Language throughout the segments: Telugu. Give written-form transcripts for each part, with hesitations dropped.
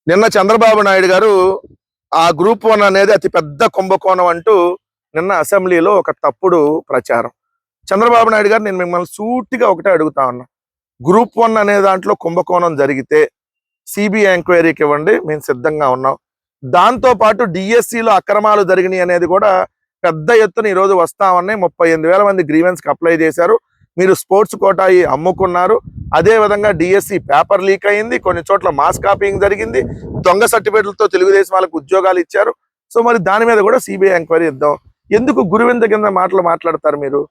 నిన్న చంద్రబాబు నాయుడు గారు ఆ గ్రూప్ 1 అనేది అతి పెద్ద కుంభకోణం అంటూ నిన్న అసెంబ్లీలో ఒక తప్పుడు ప్రచారం. చంద్రబాబు నాయుడు గారు నేను మిమ్మల్ని సూటిగా ఒకటే అడుగుతా ఉన్నా. గ్రూప్ 1 అనే దాంట్లో కుంభకోణం జరిగితే సిబిఐ ఎంక్వైరీకి ఇవ్వండి, మేము సిద్ధంగా ఉన్నాం. దాంతో పాటు డిఎస్సిలో అక్రమాలు జరిగినాయి అనేది కూడా పెద్ద ఎత్తున ఈరోజు వస్తా ఉన్నాయి. 38,000 మంది గ్రీవెన్స్కి అప్లై చేశారు. మీరు స్పోర్ట్స్ కోటా అమ్ముకున్నారు. అదే విధంగా డిఎస్సి పేపర్ లీక్ అయింది, కొన్ని చోట్ల మాస్ కాపీయింగ్ జరిగింది, దొంగ సర్టిఫికేట్లతో తెలుగుదేశం వాళ్ళకి ఉద్యోగాలు ఇచ్చారు. సో మరి దాని మీద కూడా సిబిఐ ఎంక్వైరీ ఇద్దాం. ఎందుకు గురువింద కింద మాటలు మాట్లాడతారు మీరు?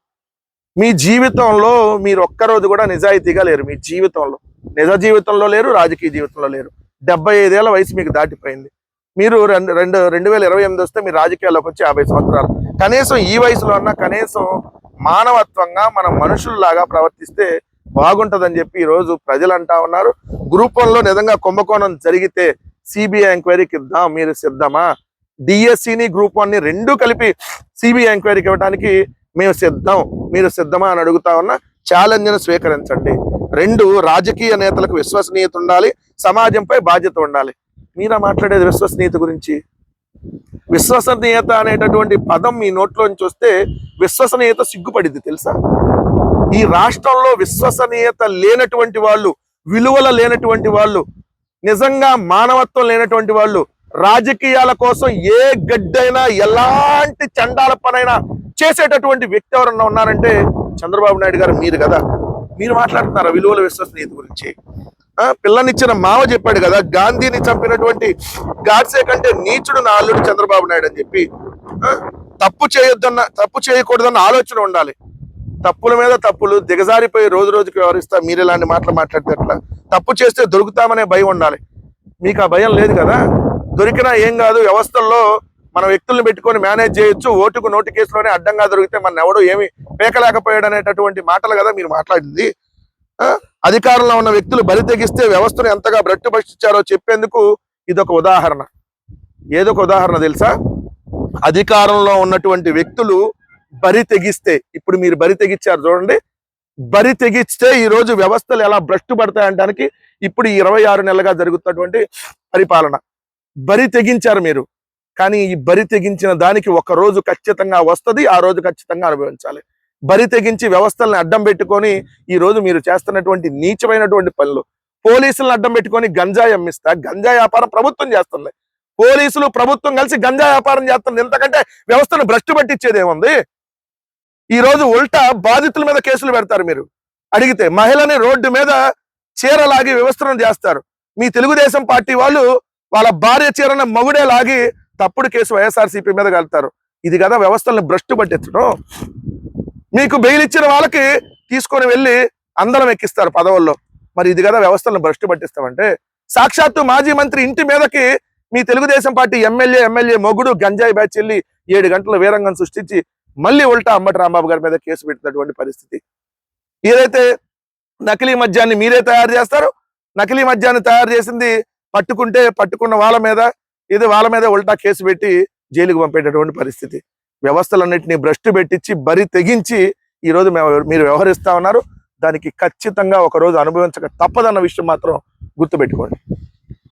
మీ జీవితంలో మీరు ఒక్కరోజు కూడా నిజాయితీగా లేరు. మీ జీవితంలో, నిజ జీవితంలో లేరు, రాజకీయ జీవితంలో లేరు. 75 ఏళ్ల వయసు మీకు దాటిపోయింది. మీరు 2028 వస్తే మీరు రాజకీయాల్లోకి వచ్చి 50 సంవత్సరాలు. కనీసం ఈ వయసులో అన్నా కనీసం మానవత్వంగా మనం మనుషుల్లాగా ప్రవర్తిస్తే బాగుంటుందని చెప్పి ఈరోజు ప్రజలు అంటా ఉన్నారు. గ్రూప్ 1లో నిజంగా కుంభకోణం జరిగితే సిబిఐ ఎంక్వైరీకి ఇద్దాం, మీరు సిద్ధమా? డిఎస్సిని గ్రూప్ 1ని రెండు కలిపి సిబిఐ ఎంక్వైరీకి ఇవ్వడానికి మేము సిద్ధం, మీరు సిద్ధమా అని అడుగుతా ఉన్నా. ఛాలెంజ్ను స్వీకరించండి. రెండు, రాజకీయ నేతలకు విశ్వసనీయత ఉండాలి, సమాజంపై బాధ్యత ఉండాలి. మీరా మాట్లాడేది విశ్వసనీయత గురించి? విశ్వసనీయత అనేటటువంటి పదం మీ నోట్లోంచి వస్తే విశ్వసనీయత సిగ్గుపడిద్ది తెలుసా? ఈ రాష్ట్రంలో విశ్వసనీయత లేనటువంటి వాళ్ళు, విలువల లేనటువంటి వాళ్ళు, నిజంగా మానవత్వం లేనటువంటి వాళ్ళు, రాజకీయాల కోసం ఏ గడ్డైనా ఎలాంటి చండాల పనైనా చేసేటటువంటి వ్యక్తి ఎవరన్నా ఉన్నారంటే చంద్రబాబు నాయుడు గారు మీరు కదా. మీరు మాట్లాడుతున్నారా విలువల విశ్వసనీయత గురించి? పిల్లనిచ్చిన మావ చెప్పాడు కదా, గాంధీని చంపినటువంటి గాడ్సే కంటే నీచుడు నా అల్లుడు చంద్రబాబు నాయుడు అని చెప్పి. తప్పు చేయకూడదన్న ఆలోచన ఉండాలి. తప్పుల మీద తప్పులు దిగజారిపోయి రోజు రోజుకి వ్యవహరిస్తా మీరు ఇలాంటి మాటలు మాట్లాడితే ఎట్లా? తప్పు చేస్తే దొరుకుతామనే భయం ఉండాలి. మీకు ఆ భయం లేదు కదా. దొరికినా ఏం కాదు, వ్యవస్థల్లో మన వ్యక్తులను పెట్టుకొని మేనేజ్ చేయొచ్చు. ఓటుకు నోటు కేసులోనే అడ్డంగా దొరికితే మన ఎవడో ఏమి పేకలేకపోయాడు అనేటటువంటి మాటలు కదా మీరు మాట్లాడింది. అధికారంలో ఉన్న వ్యక్తులు బరి తెగిస్తే వ్యవస్థను ఎంతగా భ్రష్టుపట్టించారో చెప్పేందుకు ఇదొక ఉదాహరణ. ఏదొక ఉదాహరణ తెలుసా? అధికారంలో ఉన్నటువంటి వ్యక్తులు బరి తెగిస్తే, ఇప్పుడు మీరు బరి తెగించారు చూడండి, బరి తెగిస్తే ఈరోజు వ్యవస్థలు ఎలా భ్రష్టు పడతాయంటానికి ఇప్పుడు 26 నెలలుగా జరుగుతున్నటువంటి పరిపాలన. బరి తెగించారు మీరు, కానీ ఈ బరి తెగించిన దానికి ఒక రోజు ఖచ్చితంగా వస్తుంది, ఆ రోజు ఖచ్చితంగా అనుభవించాలి. బరి తెగించి వ్యవస్థలను అడ్డం పెట్టుకొని ఈ రోజు మీరు చేస్తున్నటువంటి నీచమైనటువంటి పనులు, పోలీసులను అడ్డం పెట్టుకొని గంజాయి అమ్మిస్తా, గంజాయి వ్యాపారం ప్రభుత్వం చేస్తుంది, పోలీసులు ప్రభుత్వం కలిసి గంజాయి వ్యాపారం చేస్తుంది. ఎంతకంటే వ్యవస్థను భ్రష్టు పట్టించేది ఏముంది? ఈ రోజు ఉల్టా బాధితుల మీద కేసులు పెడతారు. మీరు అడిగితే మహిళని రోడ్డు మీద చీరలాగి వ్యవస్థను చేస్తారు. మీ తెలుగుదేశం పార్టీ వాళ్ళు వాళ్ళ భార్య చీరను మగుడే లాగి తప్పుడు కేసు వైఎస్ఆర్సీపీ మీద కలుతారు. ఇది కదా వ్యవస్థలను భ్రష్టు పట్టించడం. మీకు బెయిల్ ఇచ్చిన వాళ్ళకి తీసుకొని వెళ్ళి అందరం ఎక్కిస్తారు పదవుల్లో. మరి ఇది కదా వ్యవస్థలను భ్రష్టు పట్టిస్తామంటే. సాక్షాత్తు మాజీ మంత్రి ఇంటి మీదకి మీ తెలుగుదేశం పార్టీ ఎమ్మెల్యే మొగుడు గంజాయి బ్యాచ్ వెళ్ళి 7 గంటల వీరంగం సృష్టించి మళ్ళీ ఉల్టా అంబటి రాంబాబు గారి మీద కేసు పెట్టినటువంటి పరిస్థితి. ఏదైతే నకిలీ మద్యాన్ని మీరే తయారు చేస్తారు, నకిలీ మద్యాన్ని తయారు చేసింది పట్టుకున్న వాళ్ళ మీద ఉల్టా కేసు పెట్టి జైలుకు పంపేటటువంటి పరిస్థితి. వ్యవస్థలన్నింటినీ భ్రష్టు పెట్టించి బరి తెగించి ఈరోజు మీరు వ్యవహరిస్తా ఉన్నారు. దానికి ఖచ్చితంగా ఒకరోజు అనుభవించక తప్పదన్న విషయం మాత్రం గుర్తుపెట్టుకోండి.